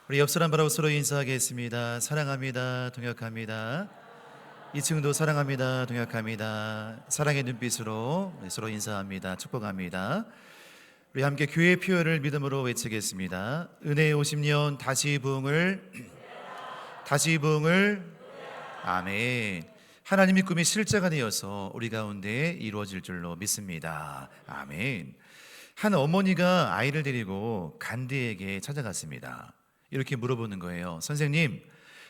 우리 옆 사람 바라고 서로 인사하겠습니다. 사랑합니다. 동역합니다. 2층도 사랑합니다. 동역합니다. 사랑의 눈빛으로 서로 인사합니다. 축복합니다. 우리 함께 교회의 표현을 믿음으로 외치겠습니다. 은혜의 50년 다시 부흥을 아멘. 하나님의 꿈이 실제가 되어서 우리 가운데 이루어질 줄로 믿습니다. 아멘. 한 어머니가 아이를 데리고 간디에게 찾아갔습니다. 이렇게 물어보는 거예요. 선생님,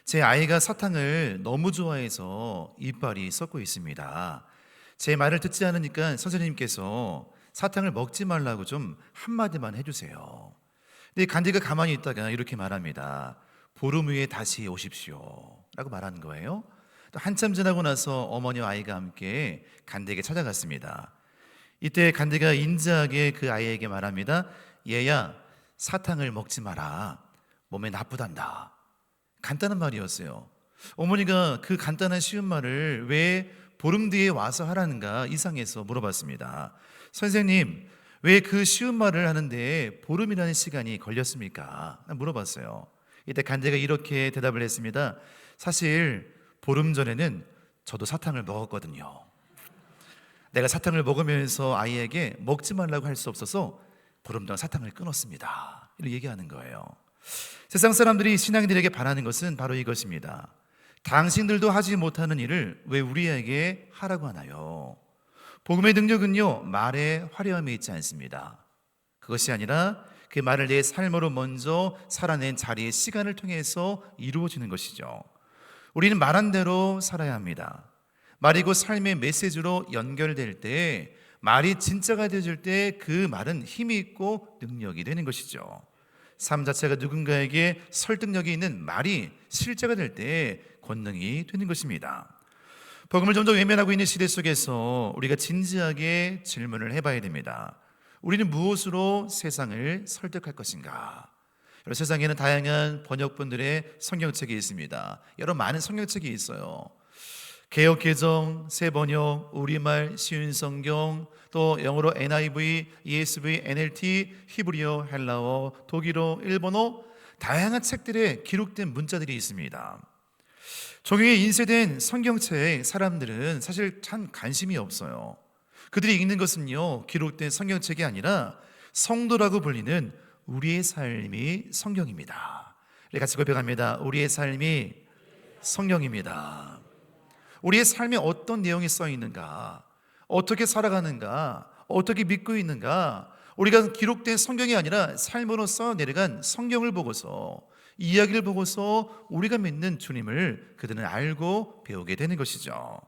제 아이가 사탕을 너무 좋아해서 이빨이 썩고 있습니다. 제 말을 듣지 않으니까 선생님께서 사탕을 먹지 말라고 좀 한마디만 해주세요. 근데 간디가 가만히 있다가 이렇게 말합니다. 보름 후에 다시 오십시오 라고 말하는 거예요. 또 한참 지나고 나서 어머니와 아이가 함께 간디에게 찾아갔습니다. 이때 간디가 인자하게 그 아이에게 말합니다. 얘야, 사탕을 먹지 마라. 몸에 나쁘단다. 간단한 말이었어요. 어머니가 그 간단한 쉬운 말을 왜 보름 뒤에 와서 하라는가 이상해서 물어봤습니다. 선생님, 왜 그 쉬운 말을 하는데 보름이라는 시간이 걸렸습니까? 물어봤어요. 이때 간디가 이렇게 대답을 했습니다. 사실 보름 전에는 저도 사탕을 먹었거든요. 내가 사탕을 먹으면서 아이에게 먹지 말라고 할 수 없어서 보름 동안 사탕을 끊었습니다. 이렇게 얘기하는 거예요. 세상 사람들이 신앙인들에게 바라는 것은 바로 이것입니다. 당신들도 하지 못하는 일을 왜 우리에게 하라고 하나요? 복음의 능력은요, 말에 화려함에 있지 않습니다. 그것이 아니라 그 말을 내 삶으로 먼저 살아낸 자리의 시간을 통해서 이루어지는 것이죠. 우리는 말한 대로 살아야 합니다. 말이 곧 삶의 메시지로 연결될 때, 말이 진짜가 되어질 때 그 말은 힘이 있고 능력이 되는 것이죠. 삶 자체가 누군가에게 설득력이 있는 말이 실제가 될 때 권능이 되는 것입니다. 복음을 점점 외면하고 있는 시대 속에서 우리가 진지하게 질문을 해봐야 됩니다. 우리는 무엇으로 세상을 설득할 것인가? 세상에는 다양한 번역본들의 성경책이 있습니다. 여러 많은 성경책이 있어요. 개역개정, 새번역, 우리말, 쉬운 성경, 또 영어로 NIV, ESV, NLT, 히브리어, 헬라어, 독일어, 일본어, 다양한 책들에 기록된 문자들이 있습니다. 종이에 인쇄된 성경책 사람들은 사실 참 관심이 없어요. 그들이 읽는 것은요, 기록된 성경책이 아니라 성도라고 불리는 우리의 삶이 성경입니다. 같이 고백합니다. 우리의 삶이 성경입니다. 우리의 삶에 어떤 내용이 써 있는가, 어떻게 살아가는가, 어떻게 믿고 있는가, 우리가 기록된 성경이 아니라 삶으로 써 내려간 성경을 보고서, 이야기를 보고서 우리가 믿는 주님을 그들은 알고 배우게 되는 것이죠.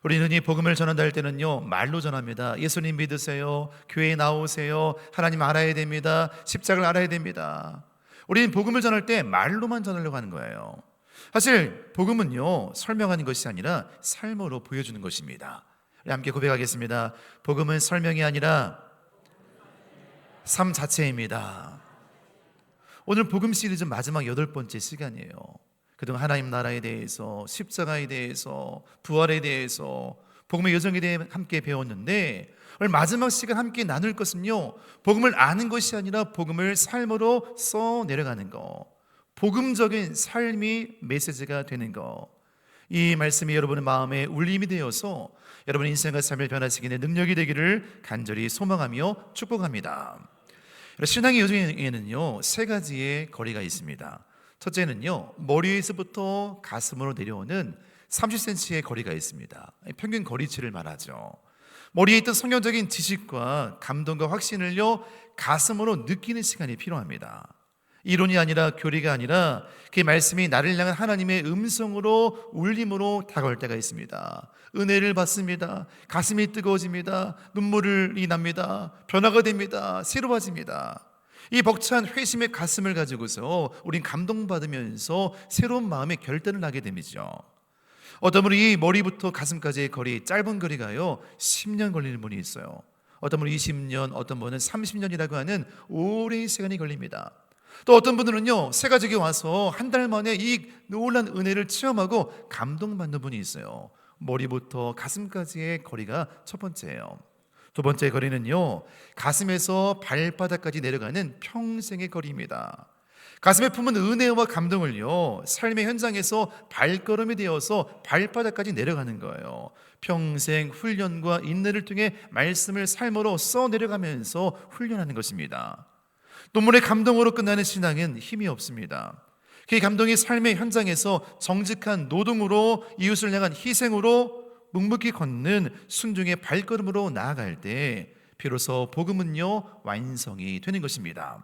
우리는 이 복음을 전한다 할 때는요, 말로 전합니다. 예수님 믿으세요, 교회에 나오세요, 하나님 알아야 됩니다, 십자가를 알아야 됩니다. 우리는 복음을 전할 때 말로만 전하려고 하는 거예요. 사실 복음은요, 설명하는 것이 아니라 삶으로 보여주는 것입니다. 함께 고백하겠습니다. 복음은 설명이 아니라 삶 자체입니다. 오늘 복음 시리즈 마지막 8번째 시간이에요. 그동안 하나님 나라에 대해서, 십자가에 대해서, 부활에 대해서, 복음의 여정에 대해 함께 배웠는데, 오늘 마지막 시간 함께 나눌 것은요, 복음을 아는 것이 아니라 복음을 삶으로 써 내려가는 거, 복음적인 삶이 메시지가 되는 거, 이 말씀이 여러분의 마음에 울림이 되어서 여러분의 인생과 삶을 변화시키는 능력이 되기를 간절히 소망하며 축복합니다. 신앙의 여정에는요, 3가지의 거리가 있습니다. 첫째는요, 머리에서부터 가슴으로 내려오는 30cm의 거리가 있습니다. 평균 거리치를 말하죠. 머리에 있던 성경적인 지식과 감동과 확신을요, 가슴으로 느끼는 시간이 필요합니다. 이론이 아니라 교리가 아니라 그 말씀이 나를 향한 하나님의 음성으로 울림으로 다가올 때가 있습니다. 은혜를 받습니다. 가슴이 뜨거워집니다. 눈물이 납니다. 변화가 됩니다. 새로워집니다. 이 벅찬 회심의 가슴을 가지고서 우린 감동받으면서 새로운 마음의 결단을 하게 됩니다. 어떤 분이 이 머리부터 가슴까지의 거리, 짧은 거리가요 10년 걸리는 분이 있어요. 어떤 분은 20년, 어떤 분은 30년이라고 하는 오랜 시간이 걸립니다. 또 어떤 분들은요, 새가족이 와서 한 달 만에 이 놀란 은혜를 체험하고 감동받는 분이 있어요. 머리부터 가슴까지의 거리가 첫 번째예요. 두 번째 거리는요, 가슴에서 발바닥까지 내려가는 평생의 거리입니다. 가슴에 품은 은혜와 감동을요, 삶의 현장에서 발걸음이 되어서 발바닥까지 내려가는 거예요. 평생 훈련과 인내를 통해 말씀을 삶으로 써 내려가면서 훈련하는 것입니다. 눈물의 감동으로 끝나는 신앙은 힘이 없습니다. 그 감동이 삶의 현장에서 정직한 노동으로, 이웃을 향한 희생으로 묵묵히 걷는 순종의 발걸음으로 나아갈 때 비로소 복음은요, 완성이 되는 것입니다.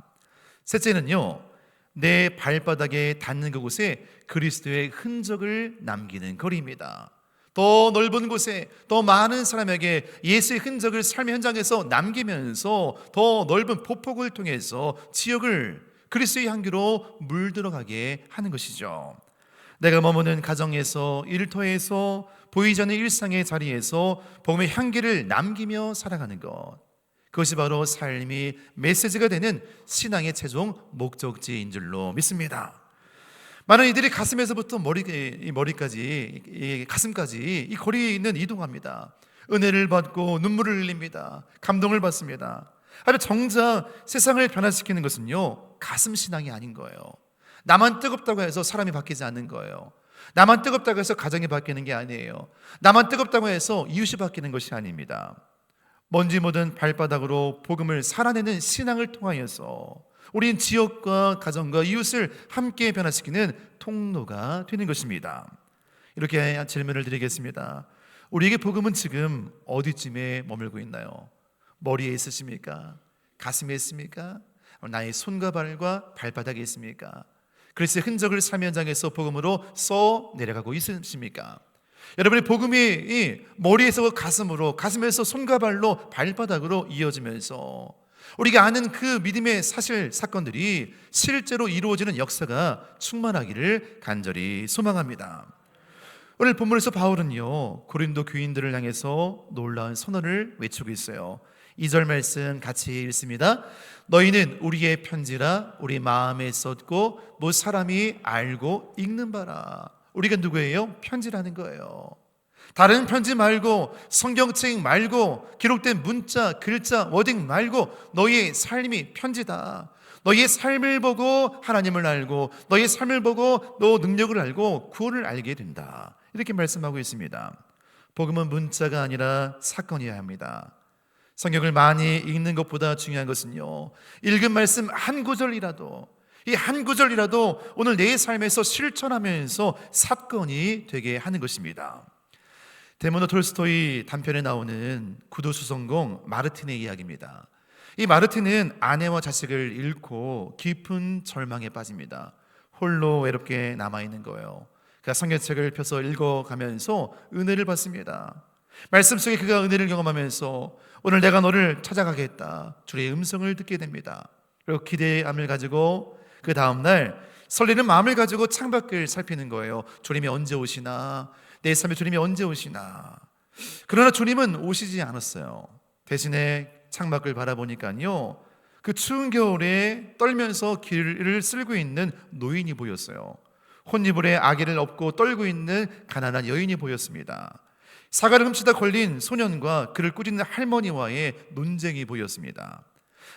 셋째는요, 내 발바닥에 닿는 그곳에 그리스도의 흔적을 남기는 거리입니다. 더 넓은 곳에 더 많은 사람에게 예수의 흔적을 삶의 현장에서 남기면서 더 넓은 보폭을 통해서 지역을 그리스도의 향기로 물들어가게 하는 것이죠. 내가 머무는 가정에서, 일터에서, 보이지 않는 일상의 자리에서 복음의 향기를 남기며 살아가는 것, 그것이 바로 삶이 메시지가 되는 신앙의 최종 목적지인 줄로 믿습니다. 많은 이들이 가슴에서부터 머리까지, 가슴까지 이 거리에 있는 이동합니다. 은혜를 받고 눈물을 흘립니다. 감동을 받습니다. 하지만 정작 세상을 변화시키는 것은요, 가슴 신앙이 아닌 거예요. 나만 뜨겁다고 해서 사람이 바뀌지 않는 거예요. 나만 뜨겁다고 해서 가정이 바뀌는 게 아니에요. 나만 뜨겁다고 해서 이웃이 바뀌는 것이 아닙니다. 먼지 묻은 발바닥으로 복음을 살아내는 신앙을 통하여서 우리는 지역과 가정과 이웃을 함께 변화시키는 통로가 되는 것입니다. 이렇게 질문을 드리겠습니다. 우리에게 복음은 지금 어디쯤에 머물고 있나요? 머리에 있으십니까? 가슴에 있습니까? 나의 손과 발과 발바닥에 있습니까? 그리스도의 흔적을 삶의 현장에서 복음으로 써 내려가고 있으십니까? 여러분의 복음이 머리에서 가슴으로, 가슴에서 손과 발로, 발바닥으로 이어지면서 우리가 아는 그 믿음의 사실 사건들이 실제로 이루어지는 역사가 충만하기를 간절히 소망합니다. 오늘 본문에서 바울은요, 고린도 교인들을 향해서 놀라운 선언을 외치고 있어요. 2절 말씀 같이 읽습니다. 너희는 우리의 편지라 우리 마음에 썼고 뭐 사람이 알고 읽는 바라. 우리가 누구예요? 편지라는 거예요. 다른 편지 말고, 성경책 말고, 기록된 문자, 글자, 워딩 말고 너희의 삶이 편지다. 너희의 삶을 보고 하나님을 알고, 너희의 삶을 보고 너 능력을 알고 구원을 알게 된다. 이렇게 말씀하고 있습니다. 복음은 문자가 아니라 사건이어야 합니다. 성경을 많이 읽는 것보다 중요한 것은요, 읽은 말씀 한 구절이라도, 이 한 구절이라도 오늘 내 삶에서 실천하면서 사건이 되게 하는 것입니다. 데모노 톨스토이 단편에 나오는 구두수성공 마르틴의 이야기입니다. 이 마르틴은 아내와 자식을 잃고 깊은 절망에 빠집니다. 홀로 외롭게 남아있는 거예요. 그가 성경책을 펴서 읽어가면서 은혜를 받습니다. 말씀 속에 그가 은혜를 경험하면서 오늘 내가 너를 찾아가겠다, 주의 음성을 듣게 됩니다. 그리고 기대함을 가지고 그 다음날 설레는 마음을 가지고 창밖을 살피는 거예요. 주님이 언제 오시나, 내 삶에 주님이 언제 오시나. 그러나 주님은 오시지 않았어요. 대신에 창밖을 바라보니까요, 그 추운 겨울에 떨면서 길을 쓸고 있는 노인이 보였어요. 혼이불에 아기를 업고 떨고 있는 가난한 여인이 보였습니다. 사과를 훔치다 걸린 소년과 그를 꾸짖는 할머니와의 논쟁이 보였습니다.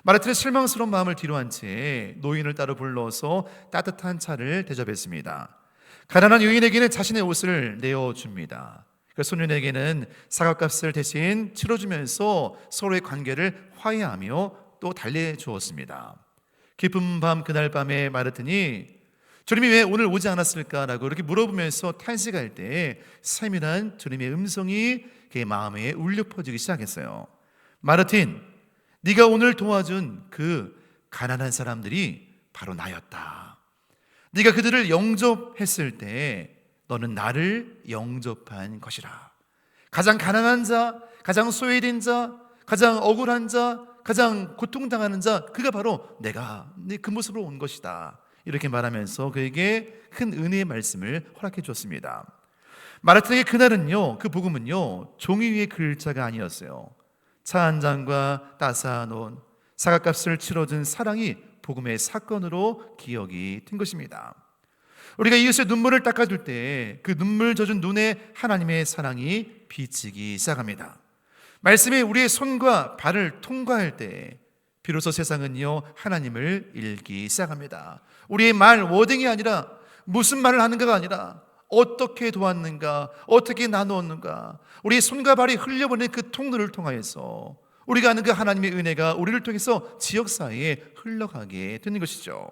마르틴은 실망스러운 마음을 뒤로한 채 노인을 따로 불러서 따뜻한 차를 대접했습니다. 가난한 여인에게는 자신의 옷을 내어줍니다. 그 소년에게는 사과값을 대신 치러주면서 서로의 관계를 화해하며 또 달래주었습니다. 깊은 밤, 그날 밤에 마르틴이 주님이 왜 오늘 오지 않았을까라고 이렇게 물어보면서 탄식할 때 세밀한 주님의 음성이 그의 마음에 울려 퍼지기 시작했어요. 마르틴, 네가 오늘 도와준 그 가난한 사람들이 바로 나였다. 네가 그들을 영접했을 때 너는 나를 영접한 것이라. 가장 가난한 자, 가장 소외된 자, 가장 억울한 자, 가장 고통당하는 자, 그가 바로 내가 그 모습으로 온 것이다. 이렇게 말하면서 그에게 큰 은혜의 말씀을 허락해 줬습니다. 마르틴에게 그날은요, 그 복음은요, 종이 위의 글자가 아니었어요. 차 한 잔과 따스한 옷, 사과값을 치러준 사랑이 복음의 사건으로 기억이 된 것입니다. 우리가 이웃의 눈물을 닦아줄 때 그 눈물 젖은 눈에 하나님의 사랑이 비치기 시작합니다. 말씀이 우리의 손과 발을 통과할 때 비로소 세상은요, 하나님을 읽기 시작합니다. 우리의 말 워딩이 아니라 무슨 말을 하는가가 아니라 어떻게 도왔는가, 어떻게 나누었는가, 우리의 손과 발이 흘려보낸 그 통로를 통하여서 우리가 아는 그 하나님의 은혜가 우리를 통해서 지역사회에 흘러가게 되는 것이죠.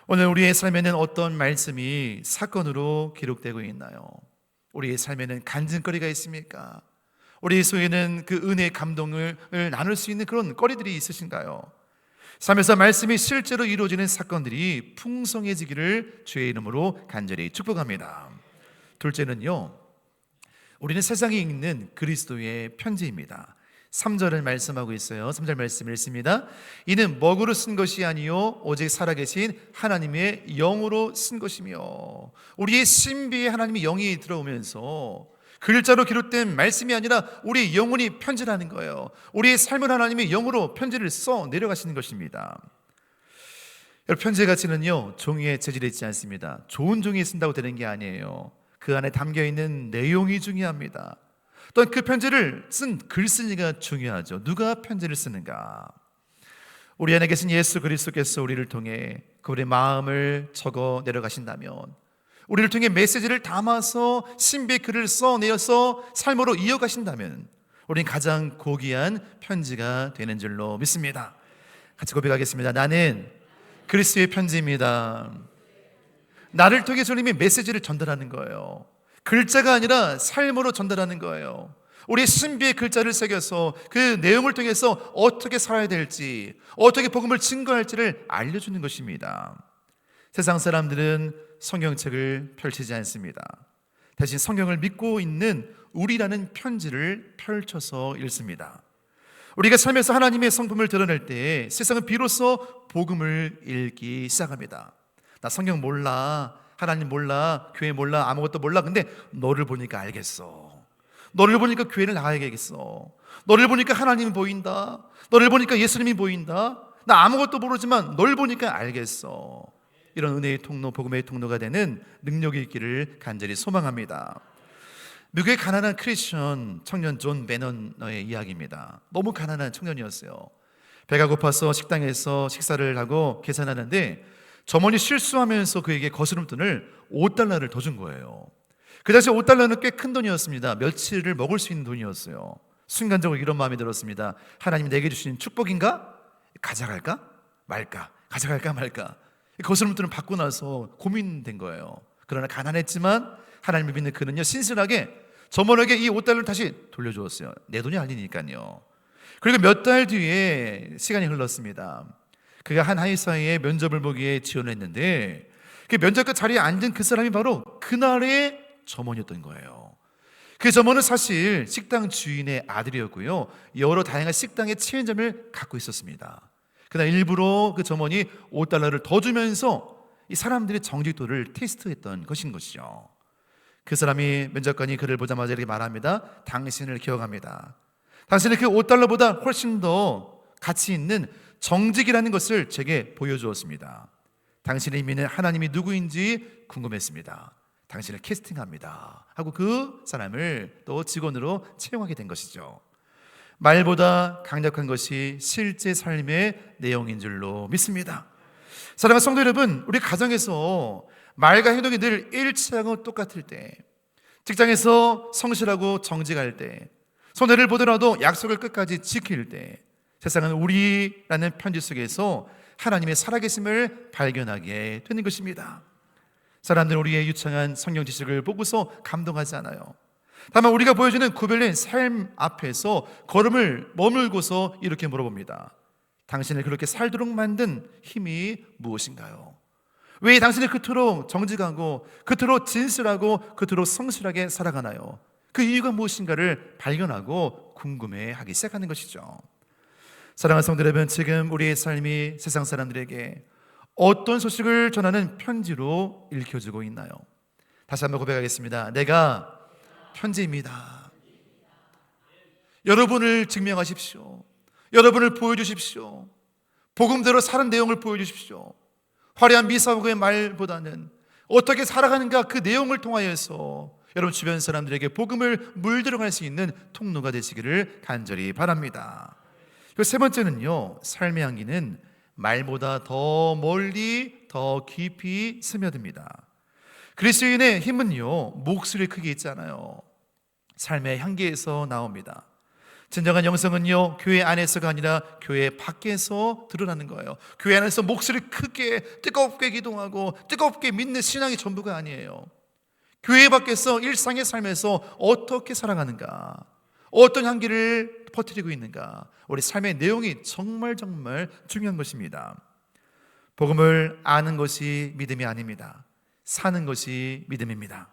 오늘 우리의 삶에는 어떤 말씀이 사건으로 기록되고 있나요? 우리의 삶에는 간증거리가 있습니까? 우리 속에는 그 은혜의 감동을 나눌 수 있는 그런 거리들이 있으신가요? 삶에서 말씀이 실제로 이루어지는 사건들이 풍성해지기를 주의 이름으로 간절히 축복합니다. 둘째는요, 우리는 세상에 있는 그리스도의 편지입니다. 3절을 말씀하고 있어요. 3절 말씀 읽습니다. 이는 먹으로 쓴 것이 아니요 오직 살아계신 하나님의 영으로 쓴 것이며, 우리의 신비의 하나님의 영이 들어오면서 글자로 기록된 말씀이 아니라 우리 영혼이 편지라는 거예요. 우리의 삶을 하나님의 영으로 편지를 써 내려가시는 것입니다. 여러분, 편지의 가치는요 종이에 재질이 있지 않습니다. 좋은 종이에 쓴다고 되는 게 아니에요. 그 안에 담겨있는 내용이 중요합니다. 또한 그 편지를 쓴 글쓴이가 중요하죠. 누가 편지를 쓰는가? 우리 안에 계신 예수 그리스도께서 우리를 통해 그분의 마음을 적어 내려가신다면, 우리를 통해 메시지를 담아서 신비의 글을 써내어서 삶으로 이어가신다면 우리는 가장 고귀한 편지가 되는 줄로 믿습니다. 같이 고백하겠습니다. 나는 그리스도의 편지입니다. 나를 통해 주님이 메시지를 전달하는 거예요. 글자가 아니라 삶으로 전달하는 거예요. 우리의 신비의 글자를 새겨서 그 내용을 통해서 어떻게 살아야 될지, 어떻게 복음을 증거할지를 알려주는 것입니다. 세상 사람들은 성경책을 펼치지 않습니다. 대신 성경을 믿고 있는 우리라는 편지를 펼쳐서 읽습니다. 우리가 삶에서 하나님의 성품을 드러낼 때 세상은 비로소 복음을 읽기 시작합니다. 나 성경 몰라, 하나님 몰라, 교회 몰라, 아무것도 몰라. 근데 너를 보니까 알겠어. 너를 보니까 교회를 나가야겠어. 너를 보니까 하나님이 보인다. 너를 보니까 예수님이 보인다. 나 아무것도 모르지만 널 보니까 알겠어. 이런 은혜의 통로, 복음의 통로가 되는 능력이 있기를 간절히 소망합니다. 미국의 가난한 크리스천 청년 존 베넌의 이야기입니다. 너무 가난한 청년이었어요. 배가 고파서 식당에서 식사를 하고 계산하는데 점원이 실수하면서 그에게 거스름돈을 $5더 준 거예요. 그 당시 $5는 꽤 큰 돈이었습니다. 며칠을 먹을 수 있는 돈이었어요. 순간적으로 이런 마음이 들었습니다. 하나님 내게 주신 축복인가? 가져갈까 말까? 가져갈까 말까? 거스름돈을 받고 나서 고민된 거예요. 그러나 가난했지만 하나님을 믿는 그는요, 신실하게 점원에게 이 $5를 다시 돌려주었어요. 내 돈이 아니니까요. 그리고 몇 달 뒤에 시간이 흘렀습니다. 그가 한 하이사이에 면접을 보기에 지원을 했는데 그 면접관 자리에 앉은 그 사람이 바로 그날의 점원이었던 거예요. 그 점원은 사실 식당 주인의 아들이었고요, 여러 다양한 식당의 체인점을 갖고 있었습니다. 그날 일부러 그 점원이 $5를 더 주면서 이 사람들의 정직도를 테스트했던 것인 것이죠. 그 사람이, 면접관이 그를 보자마자 이렇게 말합니다. 당신을 기억합니다. 당신은 그 $5보다 훨씬 더 가치 있는 정직이라는 것을 제게 보여주었습니다. 당신의 믿는 하나님이 누구인지 궁금했습니다. 당신을 캐스팅합니다 하고 그 사람을 또 직원으로 채용하게 된 것이죠. 말보다 강력한 것이 실제 삶의 내용인 줄로 믿습니다. 사랑하는 성도 여러분, 우리 가정에서 말과 행동이 늘 일치하고 똑같을 때, 직장에서 성실하고 정직할 때, 손해를 보더라도 약속을 끝까지 지킬 때, 세상은 우리라는 편지 속에서 하나님의 살아계심을 발견하게 되는 것입니다. 사람들은 우리의 유창한 성경 지식을 보고서 감동하지 않아요. 다만 우리가 보여주는 구별된 삶 앞에서 걸음을 머물고서 이렇게 물어봅니다. 당신을 그렇게 살도록 만든 힘이 무엇인가요? 왜 당신이 그토록 정직하고 그토록 진실하고 그토록 성실하게 살아가나요? 그 이유가 무엇인가를 발견하고 궁금해하기 시작하는 것이죠. 사랑하는 성도 여러분, 지금 우리의 삶이 세상 사람들에게 어떤 소식을 전하는 편지로 읽혀지고 있나요? 다시 한번 고백하겠습니다. 내가 편지입니다. 여러분을 증명하십시오. 여러분을 보여주십시오. 복음대로 사는 내용을 보여주십시오. 화려한 미사고의 말보다는 어떻게 살아가는가, 그 내용을 통하여서 여러분 주변 사람들에게 복음을 물들어갈 수 있는 통로가 되시기를 간절히 바랍니다. 그리고 세 번째는요, 삶의 향기는 말보다 더 멀리 더 깊이 스며듭니다. 그리스도인의 힘은요, 목소리 크게 있잖아요. 삶의 향기에서 나옵니다. 진정한 영성은요, 교회 안에서가 아니라 교회 밖에서 드러나는 거예요. 교회 안에서 목소리 크게 뜨겁게 기도하고 뜨겁게 믿는 신앙이 전부가 아니에요. 교회 밖에서 일상의 삶에서 어떻게 살아가는가, 어떤 향기를 퍼뜨리고 있는가, 우리 삶의 내용이 정말 중요한 것입니다. 복음을 아는 것이 믿음이 아닙니다. 사는 것이 믿음입니다.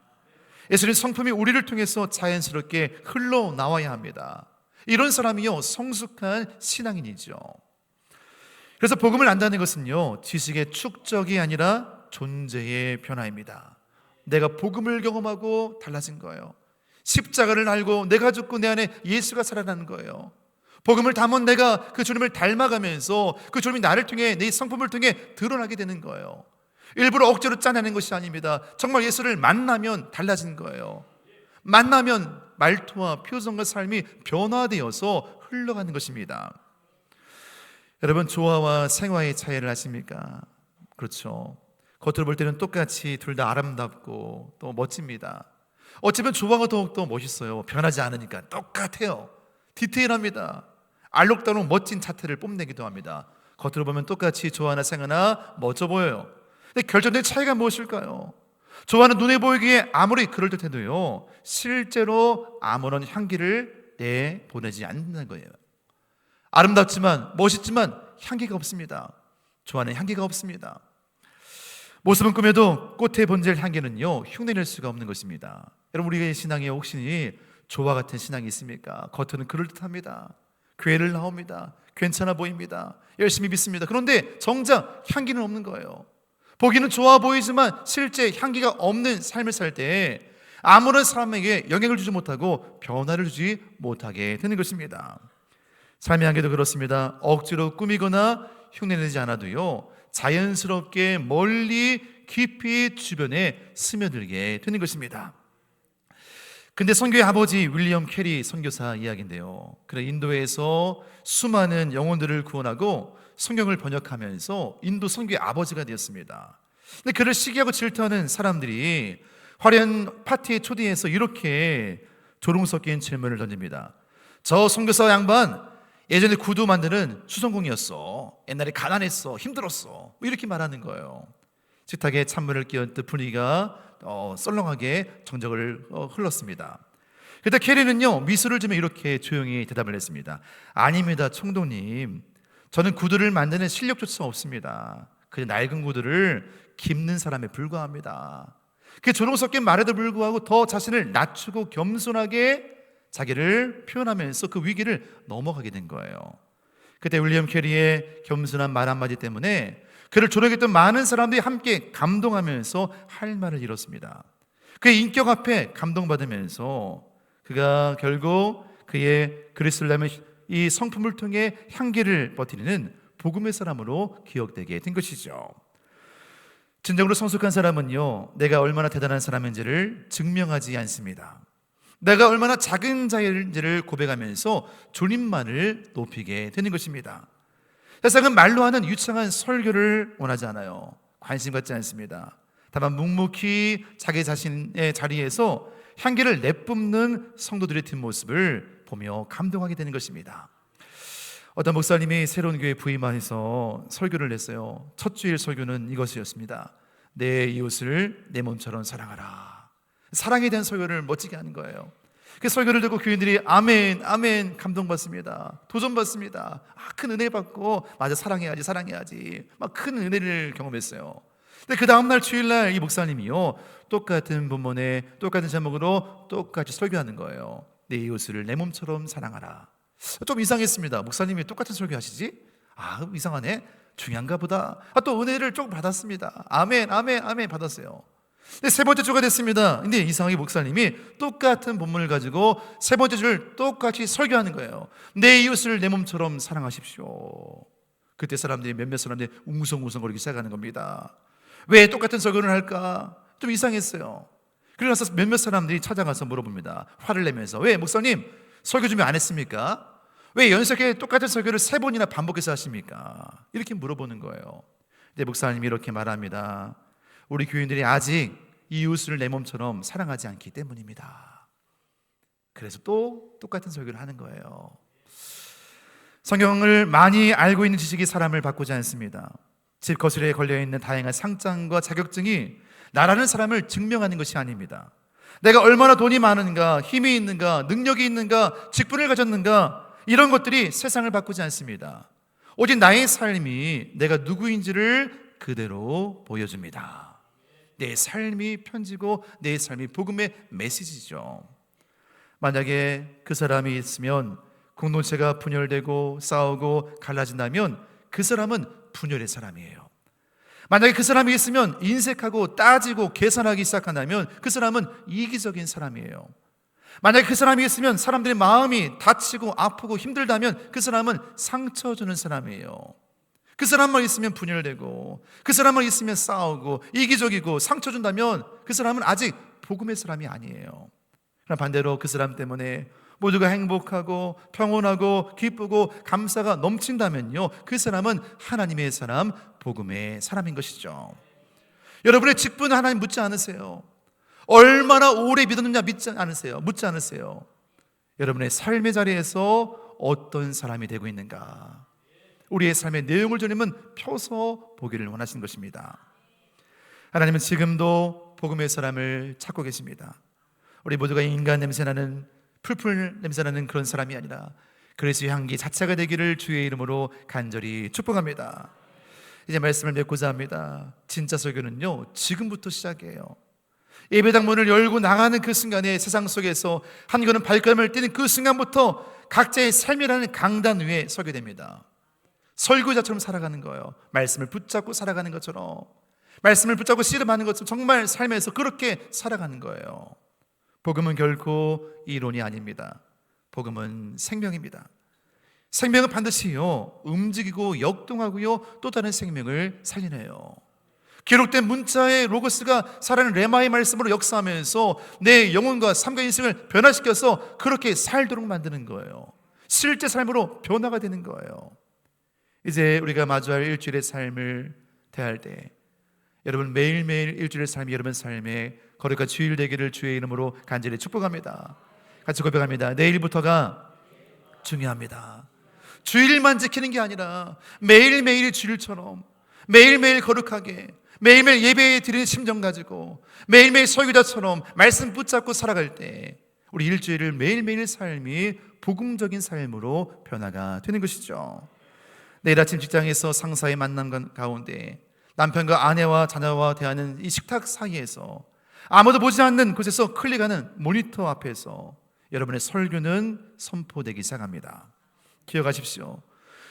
예수님 성품이 우리를 통해서 자연스럽게 흘러나와야 합니다. 이런 사람이요, 성숙한 신앙인이죠. 그래서 복음을 안다는 것은요, 지식의 축적이 아니라 존재의 변화입니다. 내가 복음을 경험하고 달라진 거예요. 십자가를 알고 내가 죽고 내 안에 예수가 살아나는 거예요. 복음을 담은 내가 그 주님을 닮아가면서 그 주님이 나를 통해, 내 성품을 통해 드러나게 되는 거예요. 일부러 억지로 짜내는 것이 아닙니다. 정말 예수를 만나면 달라진 거예요. 만나면 말투와 표정과 삶이 변화되어서 흘러가는 것입니다. 여러분, 조화와 생화의 차이를 아십니까? 그렇죠. 겉으로 볼 때는 똑같이 둘 다 아름답고 또 멋집니다. 어쩌면 조화가 더욱더 멋있어요. 변하지 않으니까 똑같아요. 디테일합니다. 알록달록 멋진 자태를 뽐내기도 합니다. 겉으로 보면 똑같이 조화나 생화나 멋져 보여요. 근데 결정된 차이가 무엇일까요? 조화는 눈에 보이기에 아무리 그럴듯해도요, 실제로 아무런 향기를 내보내지 않는 거예요. 아름답지만 멋있지만 향기가 없습니다. 조화는 향기가 없습니다. 모습은 꿈에도 꽃의 본질 향기는요, 흉내낼 수가 없는 것입니다. 여러분, 우리의 신앙에 혹시 조화 같은 신앙이 있습니까? 겉으로는 그럴듯합니다. 교회를 나옵니다. 괜찮아 보입니다. 열심히 믿습니다. 그런데 정작 향기는 없는 거예요. 보기는 좋아 보이지만 실제 향기가 없는 삶을 살 때 아무런 사람에게 영향을 주지 못하고 변화를 주지 못하게 되는 것입니다. 삶의 향기도 그렇습니다. 억지로 꾸미거나 흉내내지 않아도요, 자연스럽게 멀리 깊이 주변에 스며들게 되는 것입니다. 근데 선교의 아버지 윌리엄 캐리 선교사 이야기인데요, 그래 인도에서 수많은 영혼들을 구원하고 성경을 번역하면서 인도 선교의 아버지가 되었습니다. 근데 그를 시기하고 질투하는 사람들이 화려한 파티에 초대해서 이렇게 조롱 섞인 질문을 던집니다. 저 선교사 양반 예전에 구두 만드는 수성공이었어. 옛날에 가난했어. 힘들었어. 뭐 이렇게 말하는 거예요. 식탁에 찬물을 끼얹듯 분위기가 썰렁하게 정적을 흘렀습니다. 그때 캐리는요, 미소를 지며 이렇게 조용히 대답을 했습니다. 아닙니다, 총독님. 저는 구두를 만드는 실력조차 없습니다. 그 낡은 구두를 깁는 사람에 불과합니다. 그 조롱 섞인 말에도 불구하고 더 자신을 낮추고 겸손하게 자기를 표현하면서 그 위기를 넘어가게 된 거예요. 그때 윌리엄 캐리의 겸손한 말 한마디 때문에 그를 조롱했던 많은 사람들이 함께 감동하면서 할 말을 잃었습니다. 그의 인격 앞에 감동받으면서 그가 결국 그의 그리스도를 닮은 이 성품을 통해 향기를 퍼뜨리는 복음의 사람으로 기억되게 된 것이죠. 진정으로 성숙한 사람은요, 내가 얼마나 대단한 사람인지를 증명하지 않습니다. 내가 얼마나 작은 자인지를 고백하면서 주님만을 높이게 되는 것입니다. 세상은 말로 하는 유창한 설교를 원하지 않아요. 관심 갖지 않습니다. 다만 묵묵히 자기 자신의 자리에서 향기를 내뿜는 성도들의 뒷모습을 보며 감동하게 되는 것입니다. 어떤 목사님이 새로운 교회 부임해서 설교를 냈어요. 첫 주일 설교는 이것이었습니다. 내 이웃을 내 몸처럼 사랑하라. 사랑에 대한 설교를 멋지게 하는 거예요. 그 설교를 듣고 교인들이 아멘, 아멘 감동받습니다. 도전받습니다. 큰 은혜 받고 맞아, 사랑해야지 막 큰 은혜를 경험했어요. 근데 그 다음날 주일날 이 목사님이요, 똑같은 본문에 똑같은 제목으로 똑같이 설교하는 거예요. 내 이웃을 내 몸처럼 사랑하라. 좀 이상했습니다. 목사님이 똑같은 설교하시지? 이상하네. 중요한가 보다. 또 은혜를 조금 받았습니다. 아멘, 아멘, 아멘 받았어요. 근데 세 번째 주가 됐습니다. 근데 이상하게 목사님이 똑같은 본문을 가지고 세 번째 주를 똑같이 설교하는 거예요. 내 이웃을 내 몸처럼 사랑하십시오. 그때 몇몇 사람들이 웅성웅성거리기 시작하는 겁니다. 왜 똑같은 설교를 할까? 좀 이상했어요. 그래서 몇몇 사람들이 찾아가서 물어봅니다. 화를 내면서, 왜 목사님 설교 준비 안 했습니까? 왜 연속에 똑같은 설교를 3번이나 반복해서 하십니까? 이렇게 물어보는 거예요. 근데 목사님이 이렇게 말합니다. 우리 교인들이 아직 이웃을 내 몸처럼 사랑하지 않기 때문입니다. 그래서 또 똑같은 설교를 하는 거예요. 성경을 많이 알고 있는 지식이 사람을 바꾸지 않습니다. 집 거실에 걸려있는 다양한 상장과 자격증이 나라는 사람을 증명하는 것이 아닙니다. 내가 얼마나 돈이 많은가, 힘이 있는가, 능력이 있는가, 직분을 가졌는가, 이런 것들이 세상을 바꾸지 않습니다. 오직 나의 삶이 내가 누구인지를 그대로 보여줍니다. 내 삶이 편지고 내 삶이 복음의 메시지죠. 만약에 그 사람이 있으면 공동체가 분열되고 싸우고 갈라진다면 그 사람은 분열의 사람이에요. 만약에 그 사람이 있으면 인색하고 따지고 계산하기 시작한다면 그 사람은 이기적인 사람이에요. 만약에 그 사람이 있으면 사람들의 마음이 다치고 아프고 힘들다면 그 사람은 상처 주는 사람이에요. 그 사람만 있으면 분열되고 그 사람만 있으면 싸우고 이기적이고 상처 준다면 그 사람은 아직 복음의 사람이 아니에요. 그러나 반대로 그 사람 때문에 모두가 행복하고 평온하고 기쁘고 감사가 넘친다면요, 그 사람은 하나님의 사람, 복음의 사람인 것이죠. 여러분의 직분 하나님 묻지 않으세요. 얼마나 오래 믿었느냐 묻지 않으세요. 여러분의 삶의 자리에서 어떤 사람이 되고 있는가, 우리의 삶의 내용을 주님은 펴서 보기를 원하시는 것입니다. 하나님은 지금도 복음의 사람을 찾고 계십니다. 우리 모두가 인간 냄새나는 풀풀 냄새나는 그런 사람이 아니라 그리스도의 향기 자체가 되기를 주의 이름으로 간절히 축복합니다. 이제 말씀을 맺고자 합니다. 진짜 설교는요, 지금부터 시작이에요. 예배당 문을 열고 나가는 그 순간에 세상 속에서 한 걸음 발걸음을 뛰는 그 순간부터 각자의 삶이라는 강단 위에 서게 됩니다. 설교자처럼 살아가는 거예요. 말씀을 붙잡고 살아가는 것처럼, 말씀을 붙잡고 씨름하는 것처럼 정말 삶에서 그렇게 살아가는 거예요. 복음은 결코 이론이 아닙니다. 복음은 생명입니다. 생명은 반드시요 움직이고 역동하고요 또 다른 생명을 살리네요. 기록된 문자의 로고스가 살아있는 레마의 말씀으로 역사하면서 내 영혼과 삶과 인생을 변화시켜서 그렇게 살도록 만드는 거예요. 실제 삶으로 변화가 되는 거예요. 이제 우리가 마주할 일주일의 삶을 대할 때 여러분 매일매일 일주일의 삶이 여러분 삶에 거룩한 주일 되기를 주의 이름으로 간절히 축복합니다. 같이 고백합니다. 내일부터가 중요합니다. 주일만 지키는 게 아니라 매일매일 주일처럼 매일매일 거룩하게 매일매일 예배에 드리는 심정 가지고 매일매일 설교자처럼 말씀 붙잡고 살아갈 때 우리 일주일을 매일매일 삶이 복음적인 삶으로 변화가 되는 것이죠. 내일 아침 직장에서 상사의 만남 가운데 남편과 아내와 자녀와 대하는 이 식탁 사이에서 아무도 보지 않는 곳에서 클릭하는 모니터 앞에서 여러분의 설교는 선포되기 시작합니다. 기억하십시오.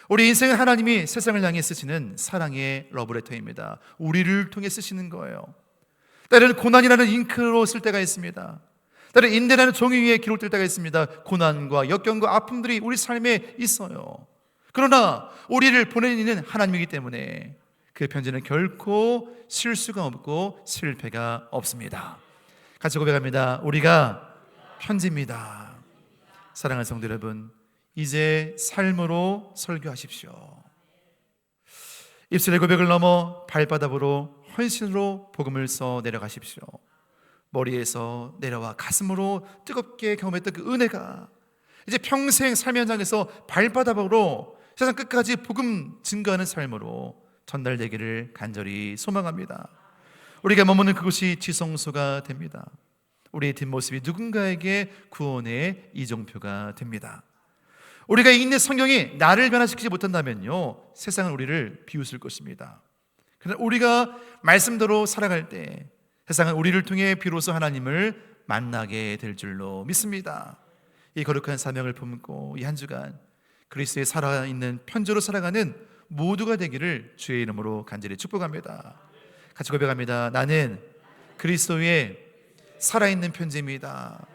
우리 인생은 하나님이 세상을 향해 쓰시는 사랑의 러브레터입니다. 우리를 통해 쓰시는 거예요. 때로는 고난이라는 잉크로 쓸 때가 있습니다. 때로는 인대라는 종이 위에 기록될 때가 있습니다. 고난과 역경과 아픔들이 우리 삶에 있어요. 그러나 우리를 보내는 이는 하나님이기 때문에 그 편지는 결코 실수가 없고 실패가 없습니다. 같이 고백합니다. 우리가 편지입니다. 사랑하는 성도 여러분, 이제 삶으로 설교하십시오. 입술의 고백을 넘어 발바닥으로 헌신으로 복음을 써 내려가십시오. 머리에서 내려와 가슴으로 뜨겁게 경험했던 그 은혜가 이제 평생 삶의 현장에서 발바닥으로 세상 끝까지 복음 증거하는 삶으로 전달되기를 간절히 소망합니다. 우리가 머무는 그곳이 지성소가 됩니다. 우리의 뒷모습이 누군가에게 구원의 이정표가 됩니다. 우리가 읽는 성경이 나를 변화시키지 못한다면요, 세상은 우리를 비웃을 것입니다. 그러나 우리가 말씀대로 살아갈 때 세상은 우리를 통해 비로소 하나님을 만나게 될 줄로 믿습니다. 이 거룩한 사명을 품고 이 한 주간 그리스도의 살아있는 편지로 살아가는 모두가 되기를 주의 이름으로 간절히 축복합니다. 같이 고백합니다. 나는 그리스도의 살아있는 편지입니다.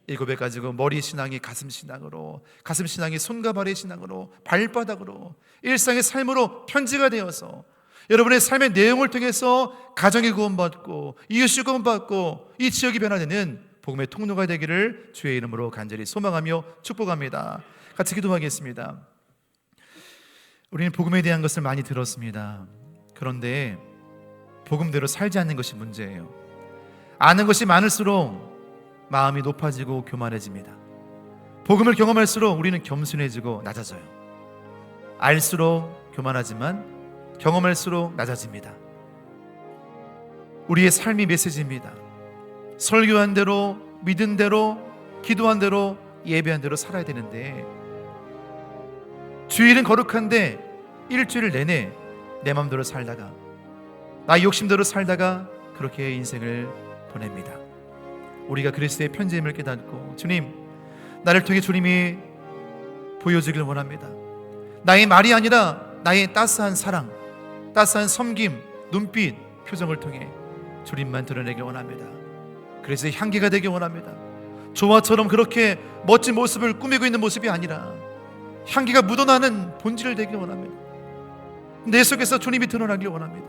이 고백 가지고 머리 신앙이 가슴 신앙으로, 가슴 신앙이 손과 발의 신앙으로, 발바닥으로 일상의 삶으로 편지가 되어서 여러분의 삶의 내용을 통해서 가정이 구원받고 이웃이 구원받고 이 지역이 변화되는 복음의 통로가 되기를 주의 이름으로 간절히 소망하며 축복합니다. 같이 기도하겠습니다. 우리는 복음에 대한 것을 많이 들었습니다. 그런데 복음대로 살지 않는 것이 문제예요. 아는 것이 많을수록 마음이 높아지고 교만해집니다. 복음을 경험할수록 우리는 겸손해지고 낮아져요. 알수록 교만하지만 경험할수록 낮아집니다. 우리의 삶이 메시지입니다. 설교한 대로, 믿은 대로, 기도한 대로, 예배한 대로 살아야 되는데, 주일은 거룩한데 일주일 내내 내 마음대로 살다가, 나의 욕심대로 살다가 그렇게 인생을 보냅니다. 우리가 그리스도의 편지임을 깨닫고, 주님, 나를 통해 주님이 보여주길 원합니다. 나의 말이 아니라 나의 따스한 사랑, 따스한 섬김, 눈빛, 표정을 통해 주님만 드러내길 원합니다. 그래서 향기가 되길 원합니다. 조화처럼 그렇게 멋진 모습을 꾸미고 있는 모습이 아니라 향기가 묻어나는 본질을 되길 원합니다. 내 속에서 주님이 드러나길 원합니다.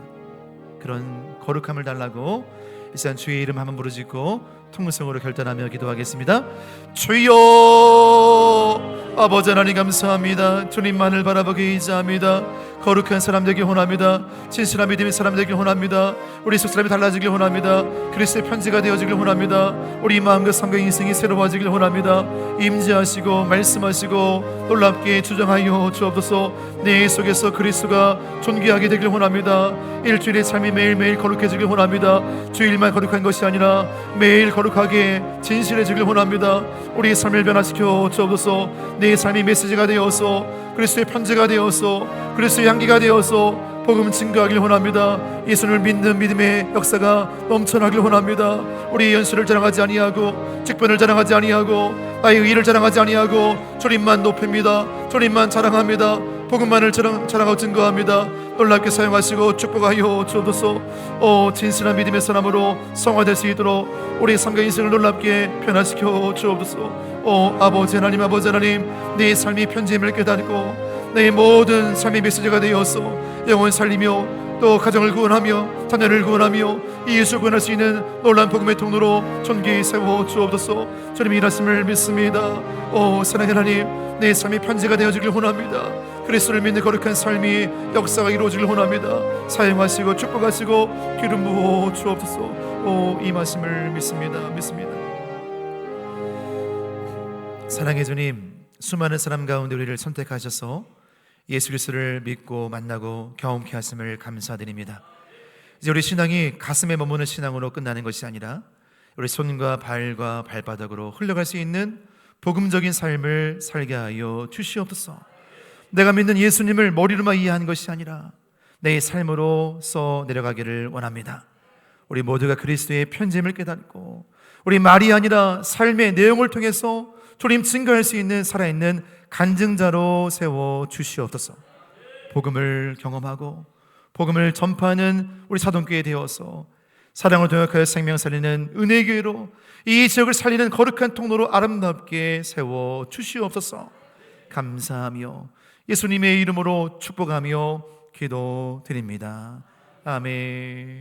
그런 거룩함을 달라고 이 시간 주의 이름 한번 부르짖고 통성으로 결단하며 기도하겠습니다. 주여, 아버지 하나님 감사합니다. 주님만을 바라보게 의지합니다. 거룩한 사람 되길 원합니다. 진실한 믿음의 사람 되길 원합니다. 우리 속 사람이 달라지길 원합니다. 그리스도의 편지가 되어지길 원합니다. 우리 마음과 삶과 인생이 새로워지길 원합니다. 임재하시고 말씀하시고 놀랍게 주장하여 주옵소서. 내 속에서 그리스도가 존귀하게 되길 원합니다. 일주일의 삶이 매일매일 거룩해지길 원합니다. 주일만 거룩한 것이 아니라 매일 거룩하게 진실해지길 원합니다. 우리의 삶을 변화시켜 주옵소서. 내 삶이 메시지가 되어서 그리스도의 편지가 되어서 그리스도의 향기가 되어서 복음 증거하길 원합니다. 예수를 믿는 믿음의 역사가 넘쳐나길 원합니다. 우리의 연수를 자랑하지 아니하고 직분을 자랑하지 아니하고 나의 의를 자랑하지 아니하고 주님만 높입니다. 주님만 자랑합니다. 복음만을 자랑하고 증거합니다. 놀랍게 사용하시고 축복하여 주옵소서. 진실한 믿음의 사람으로 성화될 수 있도록 우리의 삶과 인생을 놀랍게 변화시켜 주옵소서. 아버지 하나님, 아버지 하나님, 내 삶이 편지임을 깨닫고 내 모든 삶의 메시지가 되어서 영혼 살리며 또 가정을 구원하며 자녀를 구원하며 이웃을 구원할 수 있는 놀라운 복음의 통로로 존귀히 세워 주옵소서. 주님이 일하심을 믿습니다. 사랑의 하나님, 내 삶이 편지가 되어지길 원합니다. 그리스도를 믿는 거룩한 삶이 역사가 이루어지길 원합니다. 사용하시고 축복하시고 기름 부어 주옵소서. 이 말씀을 믿습니다. 사랑의 주님, 수많은 사람 가운데 우리를 선택하셔서 예수 그리스도를 믿고 만나고 경험케 하심을 감사드립니다. 이제 우리 신앙이 가슴에 머무는 신앙으로 끝나는 것이 아니라 우리 손과 발과 발바닥으로 흘러갈 수 있는 복음적인 삶을 살게 하여 주시옵소서. 내가 믿는 예수님을 머리로만 이해하는 것이 아니라 내 삶으로 써 내려가기를 원합니다. 우리 모두가 그리스도의 편지임을 깨닫고 우리 말이 아니라 삶의 내용을 통해서 주님 증거할 수 있는 살아있는 간증자로 세워 주시옵소서. 복음을 경험하고 복음을 전파하는 우리 사동교회 되어서 사랑을 동역하여 생명 살리는 은혜의 교회로 이 지역을 살리는 거룩한 통로로 아름답게 세워 주시옵소서. 감사하며 예수님의 이름으로 축복하며 기도드립니다. 아멘.